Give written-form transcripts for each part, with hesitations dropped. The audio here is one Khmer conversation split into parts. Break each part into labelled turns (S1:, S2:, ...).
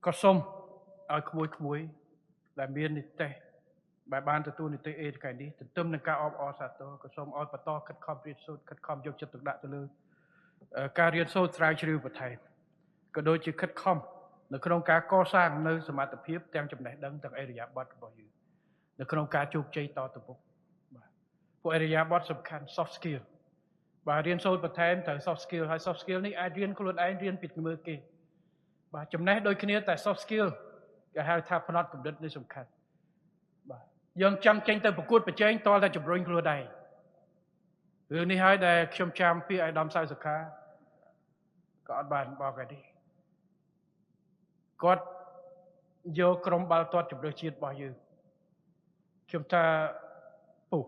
S1: ក៏សូមឲ្យក្មួយដែលមាននិទេសបែបបានទទួលនិទេសអេថ្ងៃនេះទន្ទឹមនឹងការអបអរសាទរក៏សូមឲ្យបន្តខិតខំរៀនសូត្រខិតខំយកចិត្តទុកដាក់ទៅលើការរៀនសូត្រស្រាវជ្រាវបន្ថែមក៏ដូចជាខិតខំនៅក្នុងការកសាងនៅសមត្ថភាពទាំងចំណេះដឹងទាំងអរិយាប័ត្ររបស់យើងនៅក្នុងការជោគជ័យតទៅមុខបាទពួកអរិយាប័ត្រសំខាន់ soft skill បាទរៀនសូត្របន្ថែមត្រូវ soft skill ហើយ soft skill នេះអាចរៀនខ្លួនឯងរៀនពីមើលគេបាទចំណេះដូចគ្នាតែ soft skill គេហៅថាផ្នត់គំនិតនេះសំខាន់បាទយើងចង់ចេញទៅប្រកួតប្រជែងតតែជំរុញខ្លួនឯងរឿងនេះហើយដែលខ្ញុំចាំពីអាយដាមសៅសុខាក៏អត់បានบอกឯនេះគាត់យកក្រុមបាល់ទាត់ជម្រើសជាតិរបស់យើងខ្ញុំថាពុះ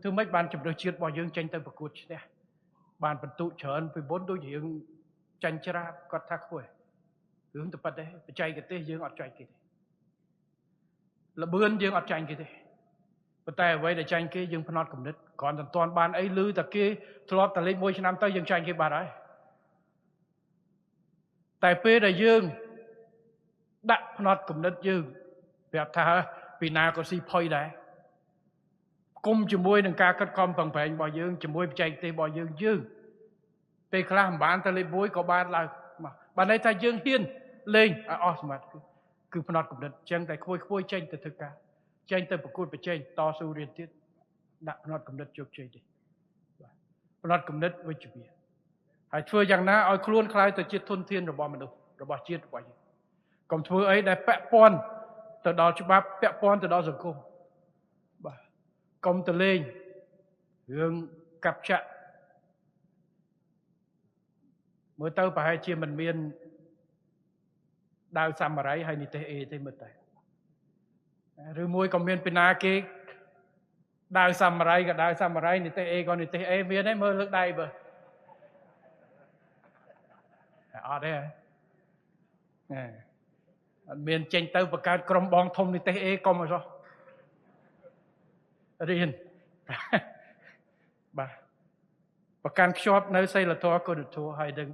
S1: ធ្វើម៉េចបានជម្រើសជាតិរបស់យើងចេញទៅប្រកួតឈ្នះបានបន្ទុកច្រើនពីមុនដូចយើងចាញ់ច្រាបគាត់ថាខ្ពស់រឿងទៅប៉ិតទេបច្ចេកទេសយើងអត់ចាញ់គេទេល្បឿនយើងអត់ចាញ់គេទេប៉ុន្តែអ្វីដែលចាញ់គេយើងផ្នត់គំនិតគ្រាន់តែមិនទាន់បានអីឮតែគេធ្លាប់តែលេខ1ឆ្នាំទៅយើងចាញ់គេបាត់ហើយតែពេលដែលយើងដាក់ផ្នត់គំនិតយើងប្រាប់ថាពីណាក៏ស៊ីផុយដែរគុំជាមួយនឹងការខិតខំប្រឹងប្រែងរបស់យើងជាមួយបច្ចេកទេសរបស់យើងពេលខ្លះមិនបានទៅលេខ1ក៏បានឡើងបានន័យថាយើងហ៊ានលេងឲ្យអស់សមត្ថភាពគឺផ្នត់គំនិតអញ្ចឹងតែខ្មួយចេញទៅធ្វើការចេញទៅប្រកួតប្រជែងតស៊ូរៀនទៀតដាក់ផ្នត់គំនិតជោគជ័យទេបាទផ្នត់គំនិតវិជ្ជមានហើយធ្វើយ៉ាងណាឲ្យខ្លួនខ្លាយទៅជាធនធានរបស់មនុស្សរបស់ជាតិរបស់យើងកុំធ្វើអីដែលពាក់ព័ន្ធទៅដល់ច្បាប់ពាក់ព័ន្ធទៅដល់សង្គមបាទកុំទៅលេងរឿងកាប់ចាក់មើលទៅប្រហែលជាមិនមានដាវសាមរ័យហើយនិទេសអេទេមើលទៅឬមួយក៏មានពីណាគេដាវសាមរ័យក៏ដាវសាមរ័យនិទេសអេក៏និទេសអេមានទេមើលលើកដៃបើអត់ទេអត់មានចេញទៅបង្កើតក្រុមបងធំនិទេសអេកុំអីសោះរៀនបាទប្រកាន់ខ្ជាប់នៅសីលធម៌គុណធម៌ហើយនឹង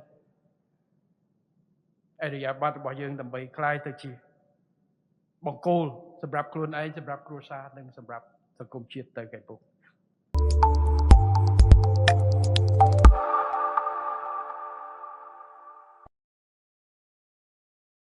S1: អរិយាប័ត្ររបស់យើងដើម្បីคล้ายទៅជាបង្គោលសម្រាប់ខ្លួនឯងសម្រាប់គ្រួសារនិងសម្រាប់សង្គមជាតិទៅកែពុក